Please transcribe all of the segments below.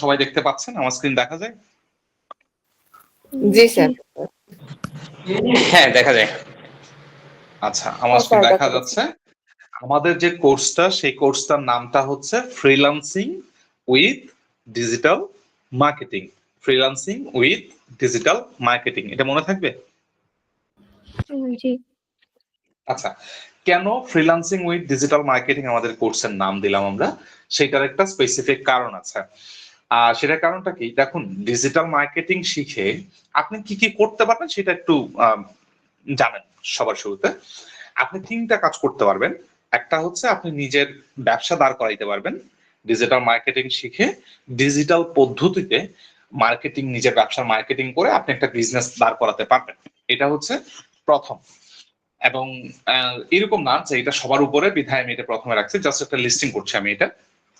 সবাই দেখতে পাচ্ছেন? আমার স্ক্রিন দেখা যায়? জি স্যার। হ্যাঁ, দেখা যায়। আচ্ছা, আমার হ্যাঁ স্ক্রিন স্যার, দেখা দেখা যাচ্ছে। যাচ্ছে। আমাদের যে কোর্সটা, সেই কোর্সটার নামটা হচ্ছে freelancing with digital marketing. Freelancing with digital marketing. এটা মনে থাকবে? জি। আচ্ছা, কেন ফ্রিল্যান্সিং উইথ ডিজিটাল মার্কেটিং আমাদের কোর্সের নাম দিলাম আমরা? সেটার একটা স্পেসিফিক কারণ আছে। আর সেটার কারণটা কি? দেখুন, ডিজিটাল মার্কেটিং শিখে আপনি কি কি করতে পারবেন সেটা একটু জানেন সবার শুরুতে। আপনি ৩টা কাজ করতে পারবেন। একটা হচ্ছে আপনি নিজের ব্যবসা দাঁড় করাইতে পারবেন। ডিজিটাল মার্কেটিং শিখে ডিজিটাল পদ্ধতিতে মার্কেটিং, নিজের ব্যবসার মার্কেটিং করে আপনি একটা বিজনেস দাঁড় করাতে পারবেন। এটা হচ্ছে প্রথম। এবং এরকম না যে এটা সবার উপরে বিধায় আমি এটা প্রথমে রাখছি, জাস্ট একটা লিস্টিং করছি আমি এটা।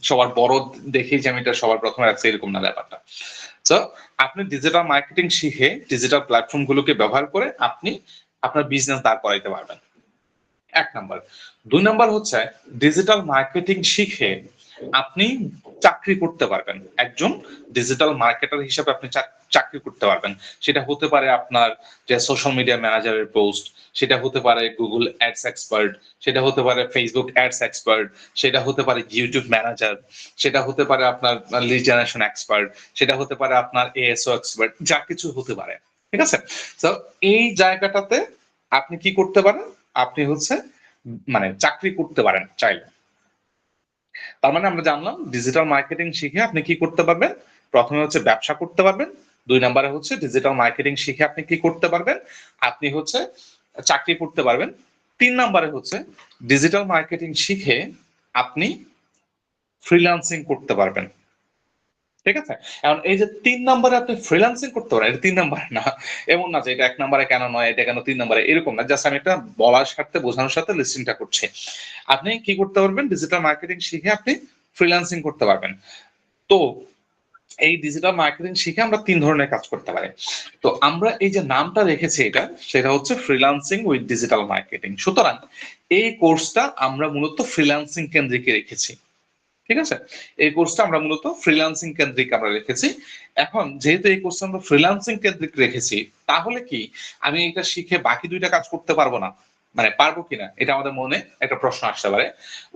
সবার বড় দেখেই যে আমি এটা সবার প্রথমে রাখছি এরকম না ব্যাপারটা। তো আপনি ডিজিটাল মার্কেটিং শিখে ডিজিটাল প্ল্যাটফর্ম গুলোকে ব্যবহার করে আপনি আপনার বিজনেস দাঁড় করাইতে পারবেন। ১ নাম্বার। ২ নাম্বার হচ্ছে ডিজিটাল মার্কেটিং শিখে আপনি চাকরি করতে পারবেন। একজন ডিজিটাল মার্কেটার হিসেবে আপনি চাকরি করতে পারবেন। সেটা হতে পারে আপনার যে সোশ্যাল মিডিয়া ম্যানেজারের পোস্ট, সেটা হতে পারে গুগল অ্যাডস এক্সপার্ট, সেটা হতে পারে ফেসবুক অ্যাডস এক্সপার্ট, সেটা হতে পারে ইউটিউব ম্যানেজার, সেটা হতে পারে আপনার লিড জেনারেশন এক্সপার্ট, সেটা হতে পারে আপনার এএসও এক্সপার্ট, যা কিছু হতে পারে। ঠিক আছে? তো এই জায়গাটাতে আপনি কি করতে পারেন? আপনি হচ্ছে মানে চাকরি করতে পারেন চাইলে। তার মানে আমরা জানলাম ডিজিটাল মার্কেটিং শিখে আপনি কি করতে পারবেন? প্রথমে হচ্ছে ব্যবসা করতে পারবেন। ২ নাম্বারে হচ্ছে ডিজিটাল মার্কেটিং শিখে আপনি কি করতে পারবেন? আপনি হচ্ছে চাকরি করতে পারবেন। ৩ নাম্বারে হচ্ছে ডিজিটাল মার্কেটিং শিখে আপনি ফ্রিল্যান্সিং করতে পারবেন। ঠিক আছে? এখন এই যে ৩ নাম্বারে আপনি ফ্রিল্যান্সিং করতে পারেন, এটা ৩ নাম্বার না। এমন না যে এটা ১ নাম্বারে কেন নয়, এটা কেন ৩ নাম্বারে, এরকম না। জাস্ট আমি একটা বলার স্বার্থে বোঝানোর সাথে লিস্টিংটা করছি। আপনি কি করতে পারবেন? ডিজিটাল মার্কেটিং শিখে আপনি ফ্রিল্যান্সিং করতে পারবেন। তো এই ডিজিটাল মার্কেটিং শিখে আমরা ৩ ধরনের কাজ করতে পারি। তো আমরা এই যে নামটা রেখেছি এটা, সেটা হচ্ছে ফ্রিল্যান্সিং উইথ ডিজিটাল মার্কেটিং। সুতরাং এই কোর্সটা আমরা মূলত ফ্রিল্যান্সিং কেন্দ্রিক রেখেছি। ঠিক আছে? এই কোর্সটা আমরা মূলত ফ্রিল্যান্সিং কেন্দ্রিক আমরা রেখেছি। এখন যেহেতু এই কোর্সটা আমরা ফ্রিল্যান্সিং কেন্দ্রিক রেখেছি, তাহলে কি আমি এটা শিখে বাকি ২ টা কাজ করতে পারবো না? মানে পারবো কিনা? এটা আমাদের মনে একটা প্রশ্ন আসতে পারে।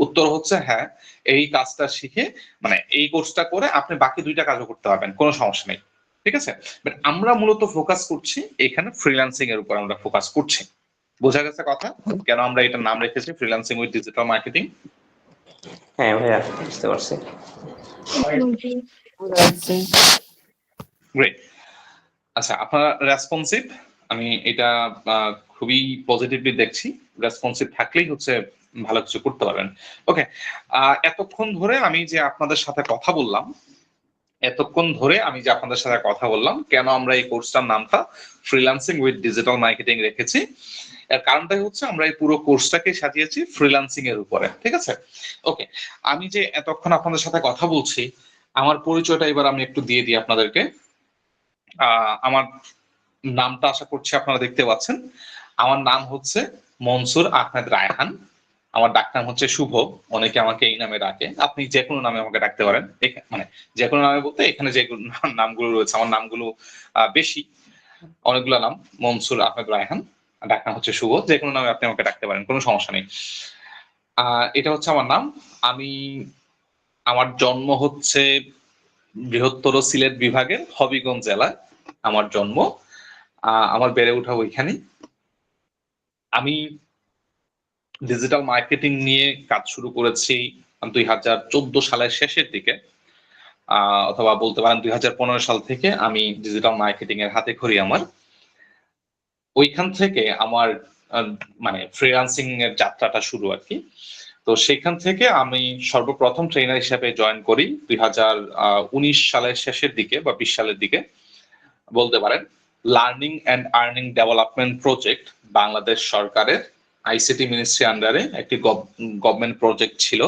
উত্তর হচ্ছে হ্যাঁ, এই কাজটা শিখে মানে এই কোর্সটা করে আপনি বাকি ২ টা কাজও করতে পারবেন। কোনো সমস্যা নেই। ঠিক আছে? বাট আমরা মূলত ফোকাস করছি এখানে ফ্রিল্যান্সিং এর উপর আমরা ফোকাস করছি। বোঝা গেছে কথা? কেন আমরা এটার নাম রেখেছি ফ্রিল্যান্সিং উইথ ডিজিটাল মার্কেটিং? হ্যাঁ ভাইয়া, বুঝতে পারছি। গ্রেট। আচ্ছা, আপনারা রেসপন্সিভ। আমি এটা খুবই পজিটিভলি দেখছি। রেসপন্সিভ থাকলেই হচ্ছে ভালো কিছু করতে পারবেন। ওকে, এতক্ষণ ধরে আমি যে আপনাদের সাথে কথা বললাম, কেন আমরা এই কোর্সটার নামটা ফ্রিল্যান্সিং উইথ ডিজিটাল মার্কেটিং রেখেছি, এর কারণটাই হচ্ছে আমরা এই পুরো কোর্সটাকে সাজিয়েছি ফ্রিল্যান্সিং এর উপরে। ঠিক আছে? ওকে, আমি যে এতক্ষণ আপনাদের সাথে কথা বলছি, আমার পরিচয়টা এবার আমি একটু দিয়ে দিই আপনাদেরকে। আমার নামটা আশা করছি আপনারা দেখতে পাচ্ছেন। আমার নাম হচ্ছে মনসুর আহমেদ রায়হান। আমার ডাকনাম হচ্ছে শুভ। অনেকে আমাকে এই নামে ডাকে। আপনি যে কোনো নামে আমাকে ডাকতে পারেন। মানে যে কোনো নামে বলতে এখানে যে নামগুলো রয়েছে, আমার নামগুলো বেশি, অনেকগুলো নাম। মনসুর আহমেদ রায়হান, ডাকনাম হচ্ছে শুভ। যে কোনো নামে আপনি আমাকে ডাকতে পারেন, কোনো সমস্যা নেই। এটা হচ্ছে আমার নাম। আমার জন্ম হচ্ছে বৃহত্তর সিলেট বিভাগের হবিগঞ্জ জেলায় আমার জন্ম। আমার বেড়ে ওঠা ওইখানেই। আমি ডিজিটাল মার্কেটিং নিয়ে কাজ শুরু করেছি ২০১৪ সালের শেষের দিকে, অথবা বলতে পারেন ২০১৫ সাল থেকে আমি ডিজিটাল মার্কেটিং এর হাতে খড়ি আমার। ওইখান থেকে আমার মানে ফ্রিল্যান্সিং এর যাত্রাটা শুরু আর কি। তো সেখান থেকে আমি সর্বপ্রথম ট্রেনার হিসেবে জয়েন করি ২০১৯ সালের শেষের দিকে বা ২০ সালের দিকে বলতে পারেন। Learning and earning development project, Bangladesh সরকারের আইসিটি মিনিস্ট্রি আন্ডারে একটি গভর্নমেন্ট প্রজেক্ট ছিল।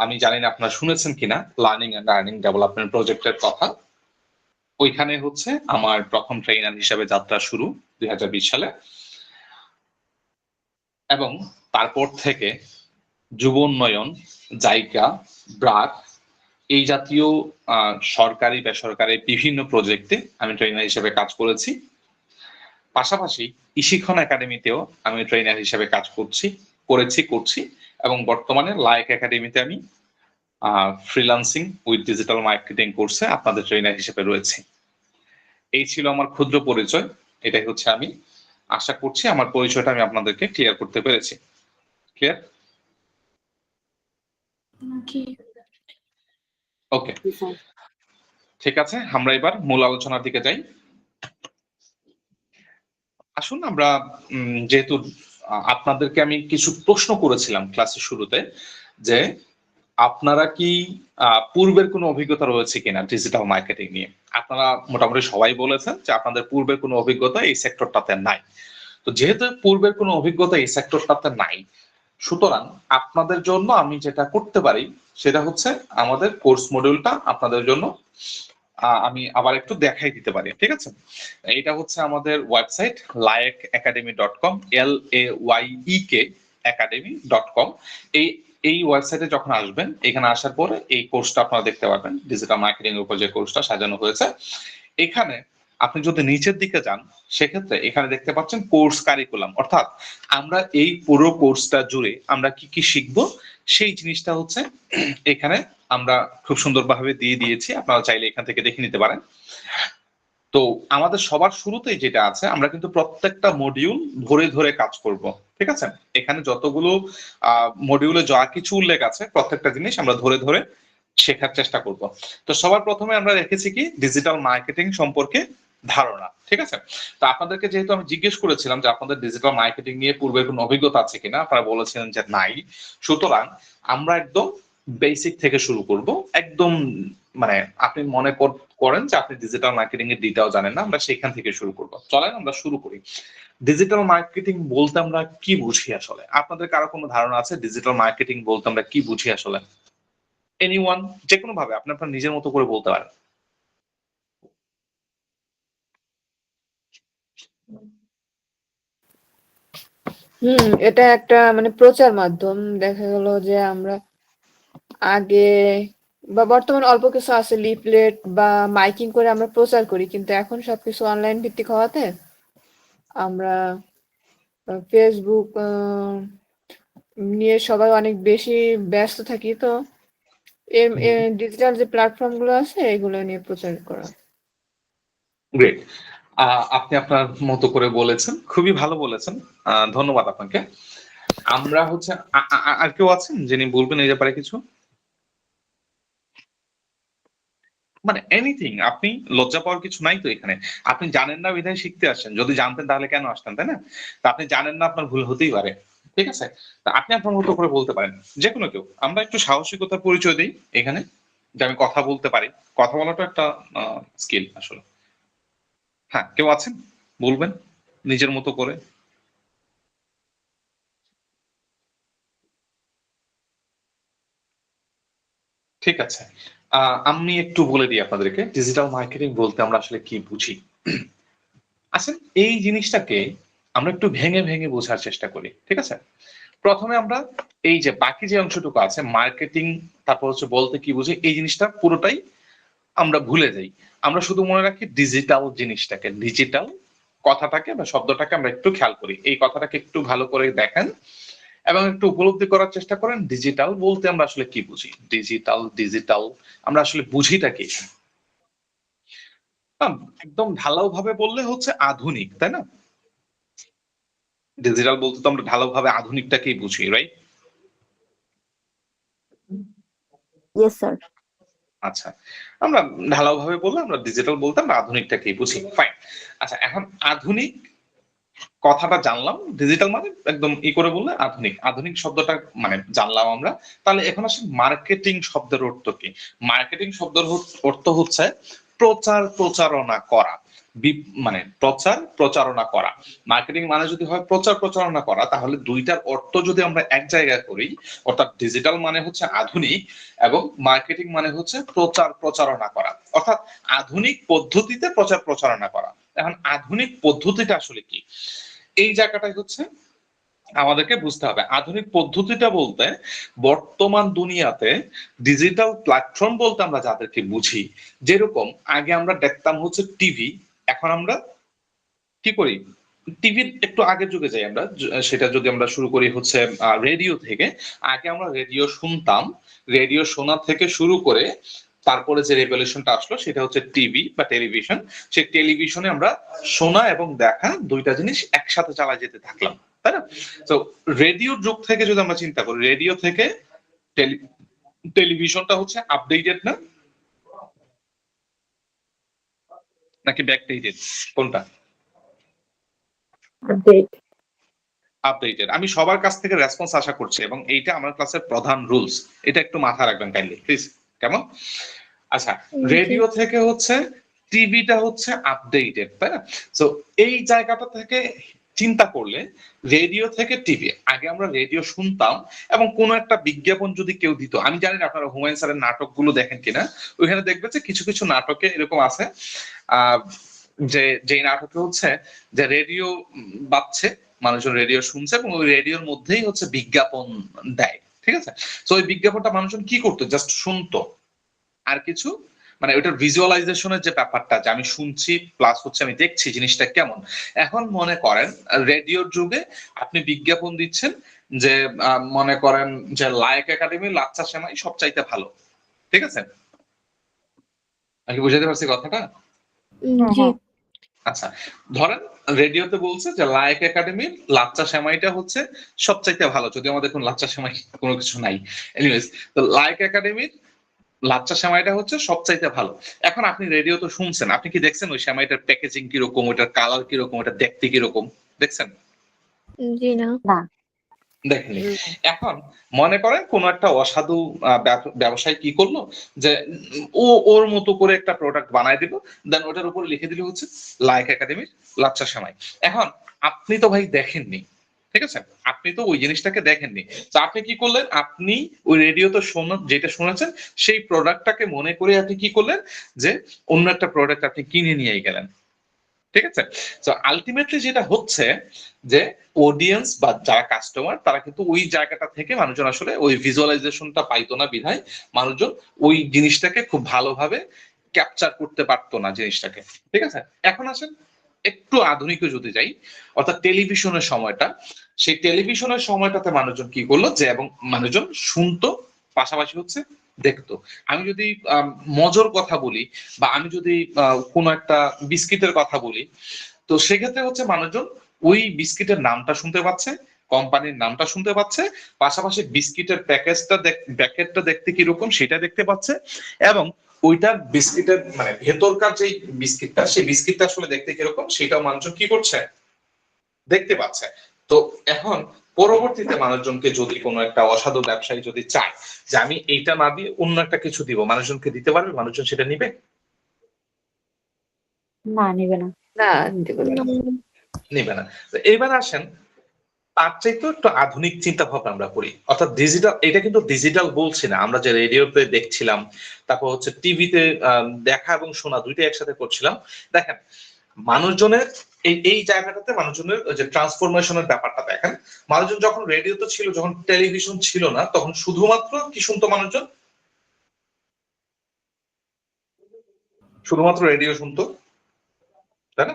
আমি জানি না আপনারা শুনেছেন কিনা লার্নিং অ্যান্ড আর্নিং ডেভেলপমেন্ট প্রজেক্টের কথা। ওইখানে হচ্ছে আমার প্রথম ট্রেনার হিসেবে যাত্রা শুরু ২০২০ সালে। এবং তারপর থেকে যুব উন্নয়ন, জাইকা, ব্রাক, এই জাতীয় সরকারি বেসরকারি বিভিন্ন প্রজেক্টে আমি ট্রেনার হিসেবে কাজ করেছি। পাশাপাশি ইশিক্ষণ একাডেমিতেও আমি ট্রেনার হিসেবে কাজ করছি এবং বর্তমানে লাইক একাডেমিতে আমি ফ্রিল্যান্সিং উইথ ডিজিটাল মার্কেটিং কোর্সে আপনাদের ট্রেনার হিসেবে রয়েছে। এই ছিল আমার ক্ষুদ্র পরিচয়। এটাই হচ্ছে আমি আশা করছি আমার পরিচয়টা আমি আপনাদেরকে ক্লিয়ার করতে পেরেছি। ক্লিয়ার? ওকে, ঠিক আছে, আমরা এবার মূল আলোচনার দিকে যাই। আসুন আমরা যেহেতু আপনাদেরকে আমি কিছু প্রশ্ন করেছিলাম ক্লাসের শুরুতে যে আপনারা কি পূর্বের কোনো অভিজ্ঞতা রয়েছে কিনা ডিজিটাল মার্কেটিং নিয়ে। আপনারা মোটামুটি সবাই বলেছেন যে আপনাদের পূর্বের কোনো অভিজ্ঞতা এই সেক্টরটাতে নাই। তো যেহেতু পূর্বের কোনো অভিজ্ঞতা এই সেক্টরটাতে নাই, সুতরাং আপনাদের জন্য আমি যেটা করতে পারি সেটা হচ্ছে আমাদের কোর্স মডিউলটা আপনাদের জন্য আমি আবার একটু দেখাই দিতে পারি। ঠিক আছে, এটা হচ্ছে আমাদের ওয়েবসাইট layekacademy.com, LAYEK academy.com। এই ওয়েবসাইটে যখন আসবেন, এখানে আসার পরে এই কোর্সটা আপনারা দেখতে পারবেন, ডিজিটাল মার্কেটিং এর উপর যে কোর্সটা সাজানো হয়েছে। এখানে আপনি যদি নিচের দিকে যান, সেক্ষেত্রে এখানে দেখতে পাচ্ছেন কোর্স কারিকুলাম, অর্থাৎ আমরা এই পুরো কোর্সটা জুড়ে আমরা কি কি শিখবো সেই জিনিসটা হচ্ছে এখানে আমরা খুব সুন্দরভাবে দিয়ে দিয়েছি। আপনারা চাইলে এখান থেকে দেখে নিতে পারেন। তো আমাদের সবার শুরুতেই যেটা আছে, আমরা কিন্তু প্রত্যেকটা মডিউল ধরে ধরে কাজ করব। ঠিক আছে, এখানে যতগুলো মডিউলে যা কিছু উল্লেখ আছে প্রত্যেকটা জিনিস আমরা ধরে ধরে শেখার চেষ্টা করব। তো সবার প্রথমে আমরা রেখেছি কি ডিজিটাল মার্কেটিং সম্পর্কে ধারণা। ঠিক আছে, তো আপনাদেরকে যেহেতু আমি জিজ্ঞেস করেছিলাম যে আপনাদের ডিজিটাল মার্কেটিং নিয়ে পূর্বে কোনো অভিজ্ঞতা আছে কিনা, আপনারা বলেছিলেন যে নাই। সুতরাং আমরা একদম বেসিক থেকে শুরু করব। একদম মানে আপনি মনে করেন যে আপনি ডিজিটাল মার্কেটিং এর ডিটেইল জানেন না, আমরা সেখান থেকে শুরু করব। চলেন আমরা শুরু করি। ডিজিটাল মার্কেটিং বলতে আমরা কি বুঝি আসলে? আপনাদের কারো কোনো ধারণা আছে ডিজিটাল মার্কেটিং বলতে আমরা কি বুঝি আসলে? এনিওয়ান, যে কোনো ভাবে আপনি আপনার নিজের মতো করে বলতে পারেন। এটা একটা মানে প্রচার মাধ্যম। দেখা গেল যে আমরা আগে বা বর্তমানে অল্প কিছু আছে লিফলেট বা মাইকিং করে আমরা প্রচার করি, কিন্তু এখন সবকিছু অনলাইন ভিত্তিক হওয়াতে আমরা ফেসবুক নিয়ে সবাই অনেক বেশি ব্যস্ত থাকি। তো ডিজিটাল যে প্ল্যাটফর্ম গুলো আছে এগুলো নিয়ে প্রচার করা। গ্রেট, আপনি আপনার মতো করে বলেছেন, খুবই ভালো বলেছেন, ধন্যবাদ আপনাকে। আমরা হচ্ছে আর কেউ আছেন যিনি বলবেন এই ব্যাপারে কিছু? মানে এনিথিং, আপনি লজ্জা পাওয়ার কিছু নাই তো এখানে। আপনি জানেন না বিধায় শিখতে আসছেন, যদি জানতেন তাহলে কেন আসতেন, তাই না? তা আপনি জানেন না, আপনার ভুল হতেই পারে। ঠিক আছে, তা আপনি আপনার মতো করে বলতে পারেন, যে কোনো কেউ। আমরা একটু সাহসিকতার পরিচয় দিই এখানে, যে আমি কথা বলতে পারি। কথা বলাটা একটা স্কিল আসলে। হ্যাঁ, কেউ আছেন বলবেন নিজের মতো করে? ঠিক আছে, আমি একটু বলে দিই আপনাদেরকে ডিজিটাল মার্কেটিং বলতে আমরা আসলে কি বুঝি। আসেন এই জিনিসটাকে আমরা একটু ভেঙে ভেঙে বোঝার চেষ্টা করি। ঠিক আছে, প্রথমে আমরা এই যে বাকি যে অংশটুকু আছে মার্কেটিং, তারপর হচ্ছে বলতে কি বুঝি, এই জিনিসটা পুরোটাই আমরা ভুলে যাই। আমরা শুধু মনে রাখি ডিজিটাল জিনিসটাকে, ডিজিটাল কথাটাকে বা শব্দটাকে আমরা একটু খেয়াল করি। এই কথাটাকে একটু ভালো করে দেখেন এবং একটু উপলব্ধি করার চেষ্টা করেন ডিজিটাল বলতে আমরা আসলে কি বুঝি। ডিজিটাল ডিজিটাল আমরা আসলে বুঝিটা কি? একদম ঢালাও ভাবে বললে হচ্ছে আধুনিক, তাই না? ডিজিটাল বলতে তো আমরা ঢালাও ভাবে আধুনিকটাকেই বুঝি, রাইট? Yes sir. আচ্ছা, আমরা ঢালাও ভাবে বললে আমরা ডিজিটাল বলতে আমরা আধুনিকটাকেই বুঝি, ফাইন। আচ্ছা, এখন আধুনিক কথাটা জানলাম, ডিজিটাল মানে একদম ই করে বললে আধুনিক, আধুনিক শব্দটা মানে জানলাম আমরা। তাহলে এখন আসলে মার্কেটিং শব্দের অর্থ কি? মার্কেটিং শব্দের অর্থ হচ্ছে প্রচার প্রচারণা করা, মানে প্রচার প্রচারণা করা। মার্কেটিং মানে যদি হয় প্রচার প্রচারণা করা, তাহলে দুইটার অর্থ যদি আমরা এক জায়গায় করি, অর্থাৎ ডিজিটাল মানে হচ্ছে আধুনিক এবং মার্কেটিং মানে হচ্ছে প্রচার প্রচারণা করা, অর্থাৎ আধুনিক পদ্ধতিতে প্রচার প্রচারণা করা। এখন আধুনিক পদ্ধতিটা আসলে কি, এই জায়গাটাই হচ্ছে আমাদেরকে বুঝতে হবে আধুনিক পদ্ধতিটা বলতে বর্তমান দুনিয়াতে ডিজিটাল প্ল্যাটফর্ম বলতে আমরা যাদেরকে বুঝি, যেরকম আগে আমরা দেখতাম হচ্ছে টিভি, এখন আমরা কি করি, টিভির একটু আগের যুগে যাই আমরা, সেটা যদি আমরা শুরু করি হচ্ছে রেডিও থেকে। আগে আমরা রেডিও শুনতাম, রেডিও শোনা থেকে শুরু করে তারপরে যে রেভলিউশনটা আসলো সেটা হচ্ছে টিভি বা টেলিভিশন। সেই টেলিভিশনে আমরা শোনা এবং দেখা দুইটা জিনিস একসাথে চালায় যেতে থাকলাম, তাই না? তো রেডিওর যুগ থেকে যদি আমরা চিন্তা করি, রেডিও থেকে টেলিভিশনটা হচ্ছে আপডেটেড না নাকি ব্যাকডেটেড, কোনটা? আপডেট। আপডেটেড। আমি সবার কাছ থেকে রেসপন্স আশা করছি এবং এইটা আমার ক্লাসের প্রধান রুলস, এটা একটু মাথা রাখবেন কাইন্ডলি প্লিজ। কেমন? আচ্ছা, রেডিও থেকে হচ্ছে টিভিটা হচ্ছে আপডেটেড, তাই না? সো এই জায়গাটা থেকে চিন্তা করলে রেডিও থেকে টিভি, আগে আমরা রেডিও শুনতাম এবং কোনো একটা বিজ্ঞাপন যদি কেউ দিত, আমি জানি না আপনারা হুমায়ুন স্যারের নাটকগুলো দেখেন কিনা, ওইখানে দেখবে যে কিছু কিছু নাটকে এরকম আছে যে যেই নাটকে হচ্ছে যে রেডিও বাজছে, মানুষজন রেডিও শুনছে এবং ওই রেডিওর মধ্যেই হচ্ছে বিজ্ঞাপন দেয়, ঠিক আছে? তো ওই বিজ্ঞাপনটা মানুষজন কি করতো, জাস্ট শুনতো, আর কিছু মানে ওইটার ভিজুয়ালাইজেশনের যে ব্যাপারটা, যে আমি শুনছি প্লাস হচ্ছে আমি দেখছি জিনিসটা কেমন। এখন মনে করেন রেডিওর যুগে আপনি বিজ্ঞাপন দিচ্ছেন যে মনে করেন যে লায়ক একাডেমি লাচ্চা সেমাই সবচাইতে ভালো, ঠিক আছে? আমি কি বুঝাতে পারছি কথাটা? জি। আচ্ছা, ধরেন রেডিওতে বলছে যে লায়ক একাডেমির লাচ্চা সেমাইটা হচ্ছে সবচাইতে ভালো, যদি আমাদের কোন লাচ্চা সেমাই কোনো কিছু নাই। এনিওয়েজ, তো লায়ক একাডেমির লাচ্চা সেমাইটা হচ্ছে সবচাইতে ভালো। এখন আপনি রেডিও তো শুনছেন, আপনি কি দেখছেন ওই সেমাইটার প্যাকেজিং কিরকম, ওইটার কালার কিরকম, ওটা দেখতে কিরকম, দেখছেন? জি না। দেখেনি। এখন মনে করেন কোন একটা অসাধু ব্যবসায়ী কি করলো, যে ও ওর মতো করে একটা প্রোডাক্ট বানায় দিল, দেন ওটার উপরে লিখে দিল হচ্ছে লায়ক একাডেমির লাচ্চা সেমাই। এখন আপনি তো ভাই দেখেননি, ঠিক আছে? আপনি তো ওই জিনিসটাকে দেখেননি, তো আপনি কি করলেন, আপনি ওই রেডিওতে যেটা শুনেছেন সেই প্রোডাক্টটাকে মনে করে আপনি কি করলেন, যে অন্য একটা প্রোডাক্ট আপনি কিনে নিয়ে গেলেন, ঠিক আছে? তো আলটিমেটলি যেটা হচ্ছে যে অডিয়েন্স বা যারা কাস্টমার তারা কিন্তু ওই জায়গাটা থেকে মানুষজন আসলে ওই ভিজুয়ালাইজেশনটা পাইতো না, বিধায় মানুষজন ওই জিনিসটাকে খুব ভালোভাবে ক্যাপচার করতে পারতো না জিনিসটাকে, ঠিক আছে? এখন আসেন একটু আধুনিকে যদি যাই, অর্থাৎ টেলিভিশনের সময়টা, সেই টেলিভিশনের সময়টাতে মানুষজন কি করলো, যে এবং মানুষজন শুনতো পাশাপাশি হচ্ছে দেখতো। আমি যদি মজর কথা বলি বা আমি যদি কোনো একটা বিস্কিটের কথা বলি, তো সেক্ষেত্রে হচ্ছে মানুষজন ওই বিস্কিটের নামটা শুনতে পাচ্ছে, কোম্পানির নামটা শুনতে পাচ্ছে, পাশাপাশি বিস্কিটের প্যাকেটটা দেখতে কিরকম সেটা দেখতে পাচ্ছে, এবং ওইটা বিস্কিটের মানে ভেতরকার যে বিস্কিটটা, সেই বিস্কিটটা আসলে দেখতে কিরকম সেটাও মানুষজন কি করছে, দেখতে পাচ্ছে। তো এখন পরবর্তীতে মানুষজনকে যদি কোনো একটা অসাধু ব্যবসায়ী যদি চায় যে আমি এইটা না দিয়ে অন্য একটা কিছু দিব, মানুষজনকে দিতে পারবে, মানুষজন সেটা নিবে? না, নেবে না। না, নিতে পারবে না। নিবে না। তো এবার আসেন তার চাইতে একটু আধুনিক চিন্তা ভাবনা আমরা করি, অর্থাৎ ডিজিটাল। এটা কিন্তু ডিজিটাল বলছি না, আমরা যে রেডিওতে দেখছিলাম, তারপর হচ্ছে টিভিতে দেখা এবং শোনা দুইটাই একসাথে করছিলাম। দেখেন মানুষজনের এই এই জায়গাটাতে মানুষজনের যে ট্রান্সফরমেশনের ব্যাপারটা দেখেন, মানুষজন যখন রেডিওতে ছিল, যখন টেলিভিশন ছিল না, তখন শুধুমাত্র কি শুনতো মানুষজন, শুধুমাত্র রেডিও শুনতো, তাই না?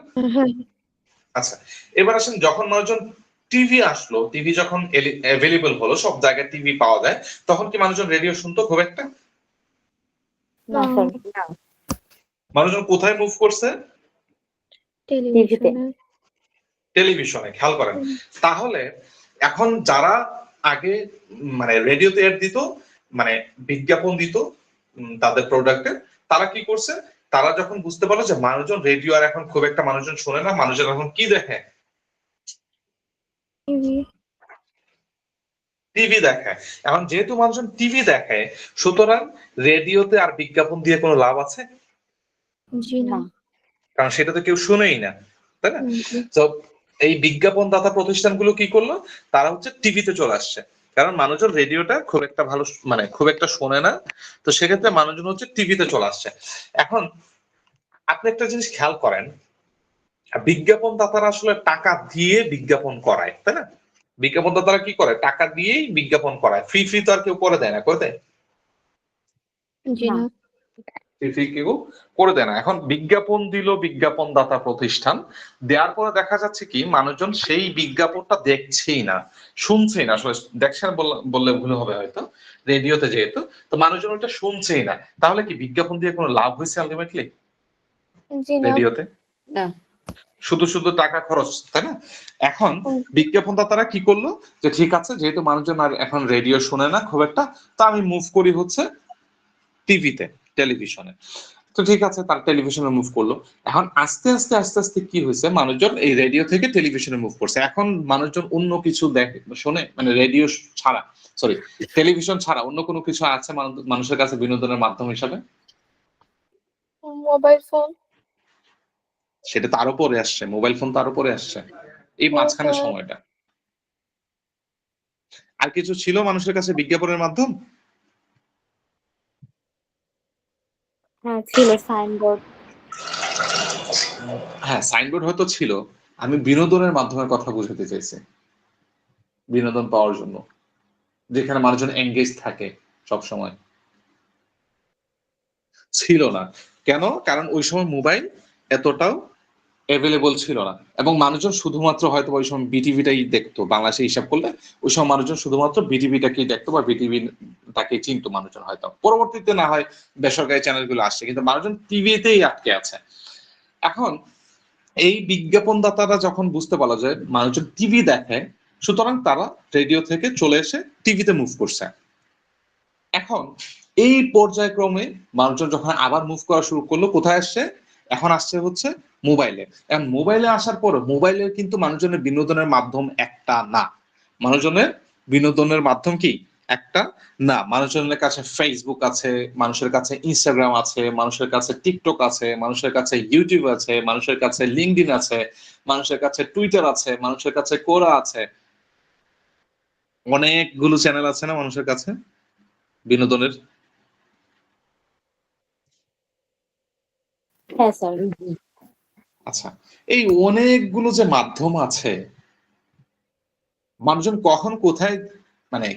আচ্ছা, এবার আসেন যখন মানুষজন টিভি আসলো, টিভি যখন অ্যাভেলেবল হলো, সব জায়গায় টিভি পাওয়া যায়, তখন কি মানুষজন রেডিও শুনতো খুব একটা? না স্যার। মানুষজন কোথায় মুভ করছে? টিভিতে। টেলিভিশনে। খেয়াল করেন তাহলে এখন যারা আগে মানে রেডিওতে এড দিত, মানে বিজ্ঞাপন দিত তাদের প্রোডাক্টের, তারা কি করছে, তারা যখন বুঝতে পারলো যে মানুষজন রেডিও আর এখন খুব একটা মানুষজন শোনে না, মানুষজন এখন কি দেখে, টিভি দেখে। এখন যেহেতু মানুষজন টিভি দেখে, সুতরাং রেডিওতে আর বিজ্ঞাপন দিয়ে কোনো লাভ আছে? জি না। কারণ সেটা তো কেউ শুনেই না, তাই না? তো এই বিজ্ঞাপন দাতা প্রতিষ্ঠানগুলো কি করলো, তারা হচ্ছে টিভিতে চলে আসছে, কারণ মানুষজন রেডিওটা খুব একটা ভালো মানে খুব একটা শোনে না, তো সেক্ষেত্রে মানুষজন হচ্ছে টিভিতে চলে আসছে। এখন আপনি একটা জিনিস খেয়াল করেন, বিজ্ঞাপন দাতারা আসলে টাকা দিয়ে বিজ্ঞাপন করায়, তাই না? বিজ্ঞাপনদাতারা কি করে, টাকা দিয়েই বিজ্ঞাপন করায়, ফ্রি ফ্রি তো আর কেউ করে দেয় না, করে দেয়? জি না। না। ফ্রি ফ্রি কেউ করে দেয় না। এখন বিজ্ঞাপন দিল বিজ্ঞাপনদাতা প্রতিষ্ঠান, দেওয়ার পরে দেখা যাচ্ছে কি মানুষজন সেই বিজ্ঞাপনটা দেখছেই না, শুনছেই না, আসলে দেখছেন বললে ভুল হবে হয়তো, রেডিওতে যেহেতু, তো মানুষজন ওটা শুনছেই না। তাহলে কি বিজ্ঞাপন দিয়ে কোনো লাভ হয়েছে আলটিমেটলি জি না। রেডিওতে? না। শুধু শুধু টাকা খরচ, তাই না? এখন বিজ্ঞাপনদাতারা কি করলো, যে ঠিক আছে যেহেতু মানুষজন আর এখন রেডিও শুনে না খুব একটা, তা আমি মুভ করি হচ্ছে টিভিতে, টেলিভিশনে। তো ঠিক আছে, তার টেলিভিশনে মুভ করলো। এখন আস্তে আস্তে আস্তে আস্তে কি হয়েছে, মানুষজন এই রেডিও থেকে টেলিভিশনে মুভ করছে। এখন মানুষজন অন্য কিছু দেখে শোনে, মানে রেডিও ছাড়া, সরি, টেলিভিশন ছাড়া অন্য কোনো কিছু আছে মানুষের কাছে বিনোদনের মাধ্যম হিসাবে? Mobile phone. সেটা তো আরো পরে আসছে, মোবাইল ফোন তো আরো পরে আসছে, এই মাঝখানের সময়টা আর কিছু ছিল মানুষের কাছে বিজ্ঞাপনের মাধ্যম? হ্যাঁ ছিল সাইনবোর্ড। হ্যাঁ, সাইনবোর্ড হয়তো ছিল, আমি বিনোদনের মাধ্যমের কথা বুঝাতে চাইছি, বিনোদন পাওয়ার জন্য, যেখানে মানুষজন এঙ্গেজ থাকে সব সময়। ছিল না কেন? কারণ ওই সময় মোবাইল এতটাও অ্যাভেলেবল ছিল না, এবং মানুষজন শুধুমাত্র হয়তো ওই সময় বিটিভিটাই দেখতো। বাংলাদেশে হিসাব করলে ওই সময় মানুষজন শুধুমাত্র বিটিভিটাকেই দেখতো, বা বিটিভি তাকে চিনতো মানুষজন, হয়তো পরবর্তীতে না হয় বেসরকারি চ্যানেলগুলো আসছে, কিন্তু মানুষজন টিভিতেই আটকে আছে। এখন এই বিজ্ঞাপনদাতারা যখন বুঝতে পারলো যে মানুষজন টিভি দেখে, সুতরাং তারা রেডিও থেকে চলে এসে টিভিতে মুভ করছে। এখন এই পর্যায়ক্রমে মানুষজন যখন আবার মুভ করা শুরু করলো, কোথায় আসছে? এখন আসছে হচ্ছে মোবাইলে। এখন মোবাইলে আসার পর মোবাইলের কিন্তু মানুষজনের বিনোদনের মাধ্যম একটা না। মানুষজনের বিনোদনের মাধ্যম কি একটা না। মানুষজনের কাছে ফেসবুক আছে, মানুষের কাছে ইনস্টাগ্রাম আছে, মানুষের কাছে টিকটক আছে, মানুষের কাছে ইউটিউব আছে, মানুষের কাছে লিঙ্কডইন আছে, মানুষের কাছে টুইটার আছে, মানুষের কাছে কোরা আছে, অনেকগুলো চ্যানেল আছে না মানুষের কাছে বিনোদনের? হ্যাঁ স্যার। আচ্ছা, এই অনেকগুলো যে মাধ্যম আছে, মানুষজন কখন কোথায় মানে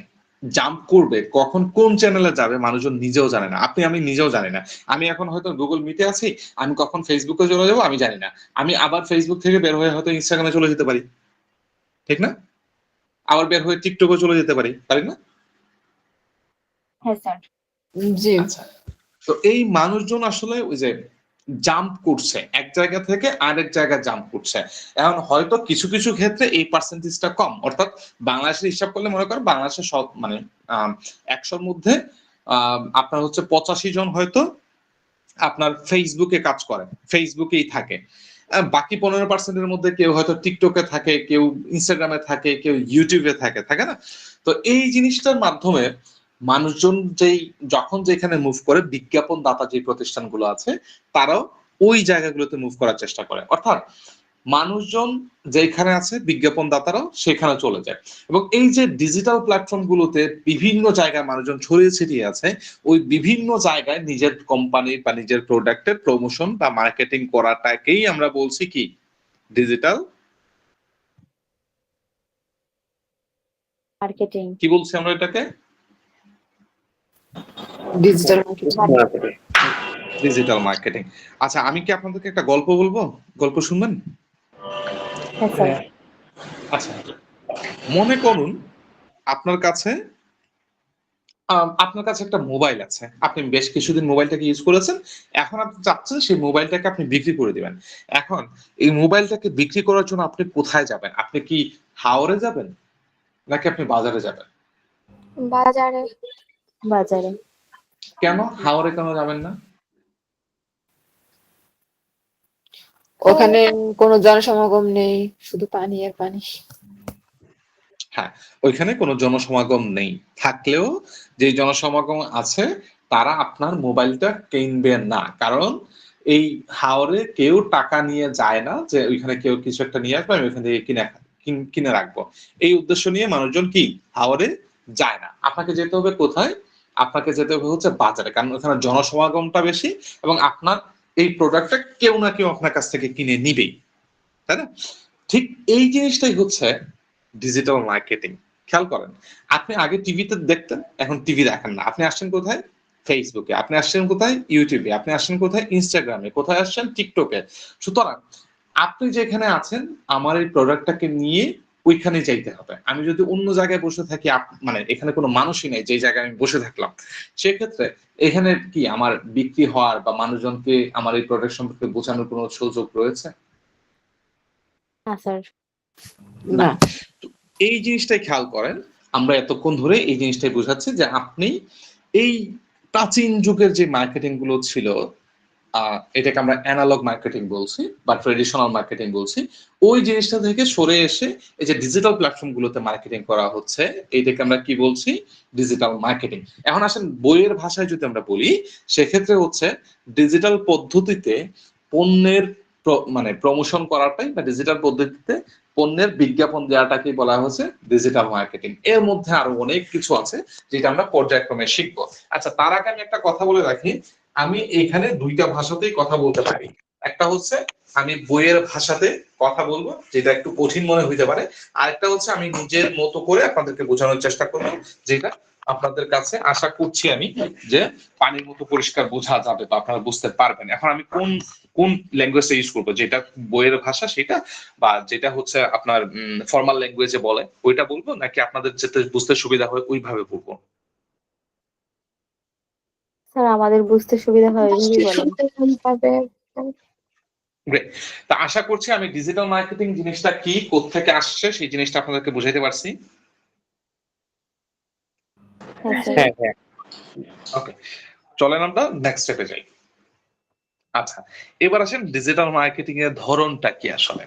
জাম্প করবে, কখন কোন চ্যানেলে যাবে মানুষজন নিজেও জানে না, আপনি আমি নিজেও জানি না। আমি এখন হয়তো গুগল মিটে আছি, আমি কখন ফেসবুকে চলে যাবো আমি জানি না। আমি আবার ফেসবুক থেকে বের হয়ে হয়তো ইনস্টাগ্রামে চলে যেতে পারি, ঠিক না? আবার বের হয়ে টিকটকে চলে যেতে পারি, তাই না? হ্যাঁ স্যার। জি। আচ্ছা, তো এই মানুষজন আসলে ওই যে জাম্প করছে, এক জায়গা থেকে আরেক জায়গায় জাম্প করছে। এখন হয়তো কিছু কিছু ক্ষেত্রে এই পার্সেন্টেজটা কম, অর্থাৎ বাংলাদেশের হিসাব করলে মনে করেন বাংলাদেশের সব মানে 100-র মধ্যে আপনার হচ্ছে 85 জন হয়তো আপনার ফেসবুকে কাজ করে, ফেসবুকেই থাকে। বাকি 15%-এর মধ্যে কেউ হয়তো টিকটকে থাকে, কেউ ইনস্টাগ্রামে থাকে, কেউ ইউটিউবে থাকে, থাকে না? তো এই জিনিসটার মাধ্যমে মানুষজন যখন যেখানে মুভ করে, বিজ্ঞাপন দাতা যে প্রতিষ্ঠানগুলো আছে তারাও ওই জায়গাগুলোতে মুভ করার চেষ্টা করে। অর্থাৎ মানুষজন যেখানে আছে বিজ্ঞাপন দাতারাও সেখানে চলে যায়। এবং এই যে ডিজিটাল প্ল্যাটফর্ম গুলোতে বিভিন্ন জায়গায় মানুষজন ছড়িয়ে ছিটিয়ে আছে, ওই বিভিন্ন জায়গায় নিজের কোম্পানির বা নিজের প্রোডাক্টের প্রমোশন বা মার্কেটিং করাটাকেই আমরা বলছি কি ডিজিটাল মার্কেটিং। কি বলছি আমরা এটাকে? Digital digital marketing. আচ্ছা, আমি কি আপনাদেরকে একটা গল্প বলবো? গল্প শুনবেন? হ্যাঁ স্যার। আচ্ছা, মনে করুন আপনার কাছে একটা মোবাইল আছে, আপনি বেশ কিছুদিন মোবাইলটাকে ইউজ করেছেন, এখন আপনি চাচ্ছেন সেই মোবাইলটাকে আপনি বিক্রি করে দিবেন। এখন এই মোবাইলটাকে বিক্রি করার জন্য আপনি কোথায় যাবেন? আপনি কি হাওরে যাবেন নাকি আপনি বাজারে যাবেন? বাজারে। বাজারে। কেন হাওরে কেন যাবেন না? ওখানে কোনো জনসমাগম নেই, শুধু পানি আর পানি। হ্যাঁ, ওইখানে কোনো জনসমাগম নেই, থাকলেও যে জনসমাগম আছে তারা আপনার মোবাইলটা কিনবে না, কারণ এই হাওরে কেউ টাকা নিয়ে যায় না যে ওইখানে কেউ কিছু একটা নিয়ে আসবে আমি ওইখান থেকে কিনে রাখবো। এই উদ্দেশ্য নিয়ে মানুষজন কি হাওরে যায় না। আপনাকে যেতে হবে কোথায়? আপনাকে যেতে হবে হচ্ছে বাজারে, কারণ ওখানে জনসমাগমটা বেশি এবং আপনার এই প্রোডাক্টটা কেউ না কেউ আপনার কাছ থেকে কিনে নিবেই, তাই না? ঠিক এই জিনিসটাই হচ্ছে ডিজিটাল মার্কেটিং। খেয়াল করেন, আপনি আগে টিভিতে দেখতেন, এখন টিভি দেখেন না। আপনি আসছেন কোথায়? ফেসবুকে। আপনি আসছেন কোথায়? ইউটিউবে। আপনি আসছেন কোথায়? ইনস্টাগ্রামে। কোথায় আসছেন? টিকটকে। সুতরাং আপনি যেখানে আছেন, আমার এই প্রোডাক্টটাকে নিয়ে ওইখানে যাইতে হবে। আমি যদি অন্য জায়গায় বসে থাকি, মানে এখানে কোনো মানুষই নেই যে জায়গায় আমি বসে থাকলাম, সেক্ষেত্রে এখানে কি আমার বিক্রি হওয়ার বা মানুষজনকে আমার এই প্রোডাক্ট সম্পর্কে বোঝানোর কোনো সুযোগ রয়েছে? না স্যার। না। তো এই জিনিসটাই খেয়াল করেন, আমরা এতক্ষণ ধরে এই জিনিসটাই বোঝাচ্ছি যে আপনি এই প্রাচীন যুগের যে মার্কেটিং গুলো ছিল, এটাকে আমরা অ্যানালগ মার্কেটিং বলছি বা ট্রেডিশনাল মার্কেটিং বলছি, ওই জিনিসটা থেকে সরে এসে এই যে ডিজিটাল প্ল্যাটফর্ম গুলোতে মার্কেটিং করা হচ্ছে, এইটাকে আমরা কি বলছি? Digital marketing. এখন আসেন বইয়ের ভাষায় যদি আমরা বলি, সেক্ষেত্রে হচ্ছে ডিজিটাল পদ্ধতিতে পণ্যের মানে প্রমোশন করাটাই, বা ডিজিটাল পদ্ধতিতে পণ্যের বিজ্ঞাপন দেওয়াটাকে বলা হচ্ছে ডিজিটাল মার্কেটিং। এর মধ্যে আরো অনেক কিছু আছে যেটা আমরা পর্যায়ক্রমে শিখবো। আচ্ছা, তার আগে আমি একটা কথা বলে রাখি, আমি এখানে দুইটা ভাষাতেই কথা বলতে পারি। একটা হচ্ছে আমি বইয়ের ভাষাতে কথা বলবো, যেটা একটু কঠিন মনে হইতে পারে, আর একটা হচ্ছে আমি নিজের মতো করে আপনাদেরকে বোঝানোর চেষ্টা করবো, যেটা আপনাদের কাছে আশা করছি আমি যে পানির মতো পরিষ্কার বোঝা যাবে বা আপনারা বুঝতে পারবেন। এখন আমি কোন কোন ল্যাঙ্গুয়েজটা ইউজ করবো, যেটা বইয়ের ভাষা সেটা, বা যেটা হচ্ছে আপনার ফর্মাল ল্যাঙ্গুয়েজে বলে ওইটা বলবো, নাকি আপনাদের যেতে বুঝতে সুবিধা হয় ওইভাবে বলবো? স্যার আমাদের বুঝতে সুবিধা হয় ওইভাবেই বলেন। গ্রেট। তা আশা করছি আমি ডিজিটাল মার্কেটিং জিনিসটা কি, কোত্থেকে আসছে, সেই জিনিসটা আপনাদেরকে বুঝাইতে পারছি। হ্যাঁ স্যার। হ্যাঁ হ্যাঁ। ওকে, চলেন আমরা নেক্সট স্টেপে যাই। আচ্ছা, এবার আসেন ডিজিটাল মার্কেটিং এর ধরনটা কি আসলে।